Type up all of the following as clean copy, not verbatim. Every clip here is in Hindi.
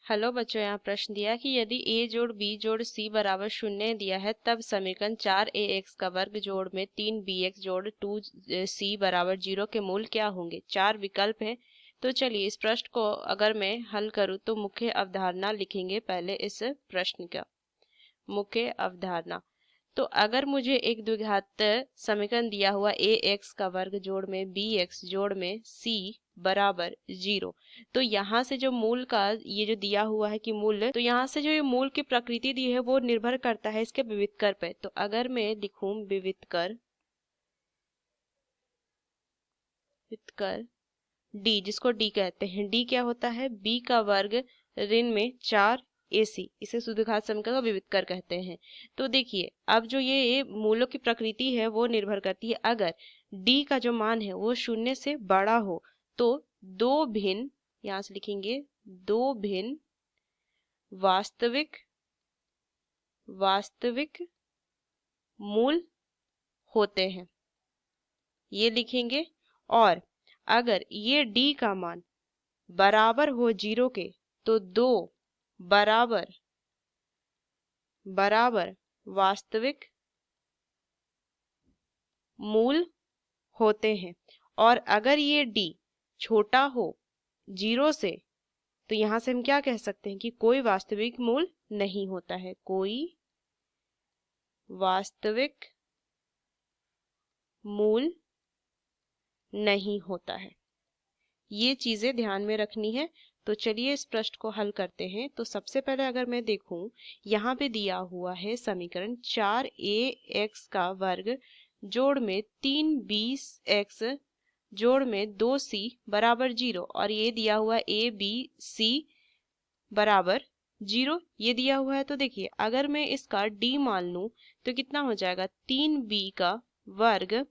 हेलो बच्चों, यहाँ प्रश्न दिया कि यदि a जोड़ b जोड़ c बराबर 0 दिया है तब समीकरण 4ax का वर्ग जोड़ में 3bx जोड़ 2c बराबर 0 के मूल क्या होंगे। चार विकल्प है। तो चलिए इस प्रश्न को अगर मैं हल करूँ तो मुख्य अवधारणा लिखेंगे पहले इस प्रश्न का। मुख्य अवधारणा, तो अगर मुझे एक द्विघात समीकरण दिया हुआ ax का वर्ग जोड़ में bx जोड़ में c बराबर 0, तो यहाँ से जो मूल का ये जो दिया हुआ है कि मूल, तो यहाँ से जो ये मूल की प्रकृति दी है वो निर्भर करता है इसके विविधकर पे। तो अगर मैं लिखूं विविधकर d, जिसको d कहते हैं, d क्या होता है, b का वर्ग ऋण में 4ac, इसे शुद्धघात समीकरण का विविधकर कहते हैं। तो देखिए अब जो ये मूलों की प्रकृति है वो निर्भर करती है। अगर d का जो मान है वो 0 से बड़ा हो तो दो भिन्न, यहाँ से लिखेंगे दो भिन्न वास्तविक मूल होते हैं, ये लिखेंगे। और अगर ये d का मान बराबर हो 0 के तो दो बराबर वास्तविक मूल होते हैं। और अगर ये d छोटा हो 0 से तो यहाँ से हम क्या कह सकते हैं कि कोई वास्तविक मूल नहीं होता है, कोई वास्तविक मूल नहीं होता है। ये चीजें ध्यान में रखनी है। तो चलिए इस प्रश्न को हल करते हैं। तो सबसे पहले अगर मैं देखूं, यहाँ पे दिया हुआ है समीकरण 4ax का वर्ग जोड़ में 3bx जोड़ में 2c बराबर 0, और ये दिया हुआ abc बराबर 0 ये दिया हुआ है। तो देखिए अगर मैं इसका d मान लूं तो कितना हो जाएगा, 3b का वर्ग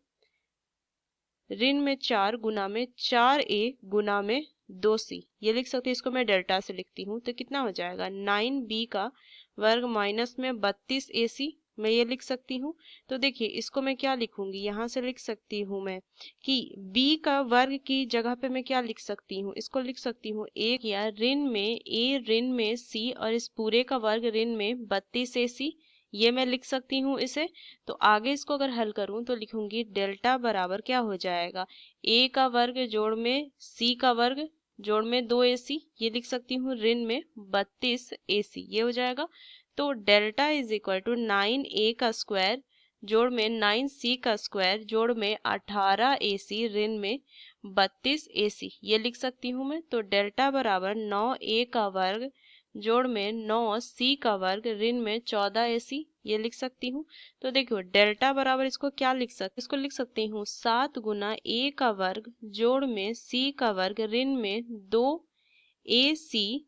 ऋण में 4 गुना में 4a गुना में 2c, ये लिख सकते हैं। इसको मैं डेल्टा से लिखती हूँ तो कितना हो जाएगा, 9b का वर्ग माइनस में 32ac, मैं ये लिख सकती हूँ। तो देखिए इसको मैं क्या लिखूंगी, यहाँ से लिख सकती हूँ मैं कि b का वर्ग की जगह पे मैं क्या लिख सकती हूँ, इसको लिख सकती हूँ एक या ऋण में a ऋण में c और इस पूरे का वर्ग ऋण में 32ac, ये मैं लिख सकती हूँ इसे। तो आगे इसको अगर हल करूं तो लिखूंगी डेल्टा बराबर क्या हो जाएगा, a का वर्ग जोड़ में c का वर्ग जोड़ में 2ac, ये लिख सकती हूँ ऋण में 32ac, ये हो जाएगा। तो delta is equal to 9a का स्क्वायर जोड़ में 9c का स्क्वायर जोड़ में 18ac ऋण में 32ac, ये लिख सकती हूँ मैं। तो डेल्टा बराबर 9a का वर्ग जोड़ में 9c का वर्ग ऋण में 14ac, ये लिख सकती हूँ। तो देखो डेल्टा बराबर इसको क्या लिख सकते, इसको लिख सकती हूँ 7 गुना a का वर्ग जोड़ में c का वर्ग ऋण में 2ac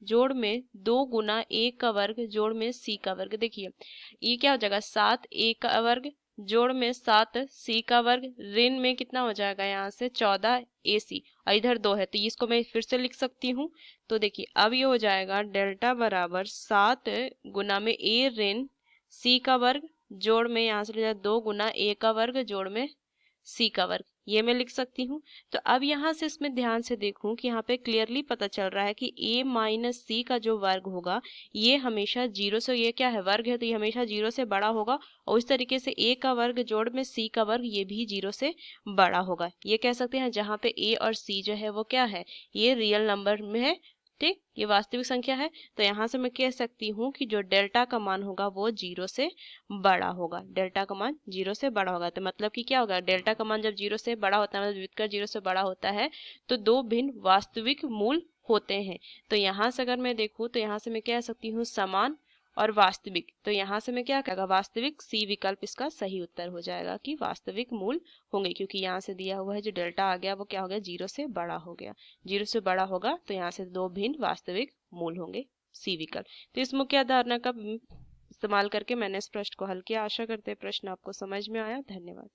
जोड़ में 2 गुना a का वर्ग जोड़ में c का वर्ग। देखिए ये क्या हो जाएगा, 7a का वर्ग जोड़ में 7c का वर्ग ऋण में कितना हो जाएगा, यहाँ से 14ac, और इधर 2 है तो इसको मैं फिर से लिख सकती हूँ। तो देखिए अब ये हो जाएगा डेल्टा बराबर 7 गुना में a ऋण c का वर्ग जोड़ में यहाँ से 2 गुना a का वर्ग जोड़ में c का वर्ग, ये मैं लिख सकती हूँ। तो अब यहाँ से इसमें ध्यान से देखूं कि यहाँ पे क्लियरली पता चल रहा है कि a माइनस c का जो वर्ग होगा ये हमेशा 0 से, ये क्या है वर्ग है तो ये हमेशा 0 से बड़ा होगा, और इस तरीके से a का वर्ग जोड़ में c का वर्ग ये भी 0 से बड़ा होगा। ये कह सकते हैं जहाँ पे a और c जो है वो क्या है, ये रियल नंबर में है, ठीक, ये वास्तविक संख्या है। तो यहाँ से मैं कह सकती हूँ कि जो डेल्टा का मान होगा वो 0 से बड़ा होगा, डेल्टा का मान 0 से बड़ा होगा। तो मतलब कि क्या होगा, डेल्टा का मान जब 0 से बड़ा होता है, मतलब विविधकर 0 से बड़ा होता है, तो दो भिन्न वास्तविक मूल होते हैं। तो यहाँ से अगर मैं देखूँ तो यहाँ से मैं कह सकती हूँ समान और वास्तविक, तो यहाँ से मैं क्या कहेगा, वास्तविक, सी विकल्प इसका सही उत्तर हो जाएगा कि वास्तविक मूल होंगे, क्योंकि यहाँ से दिया हुआ है जो डेल्टा आ गया वो क्या हो गया, 0 से बड़ा हो गया, 0 से बड़ा होगा तो यहाँ से दो भिन्न वास्तविक मूल होंगे, सी विकल्प। तो इस मुख्य अवधारणा का इस्तेमाल करके मैंने इस प्रश्न को हल किया। आशा करते हैं प्रश्न आपको समझ में आया। धन्यवाद।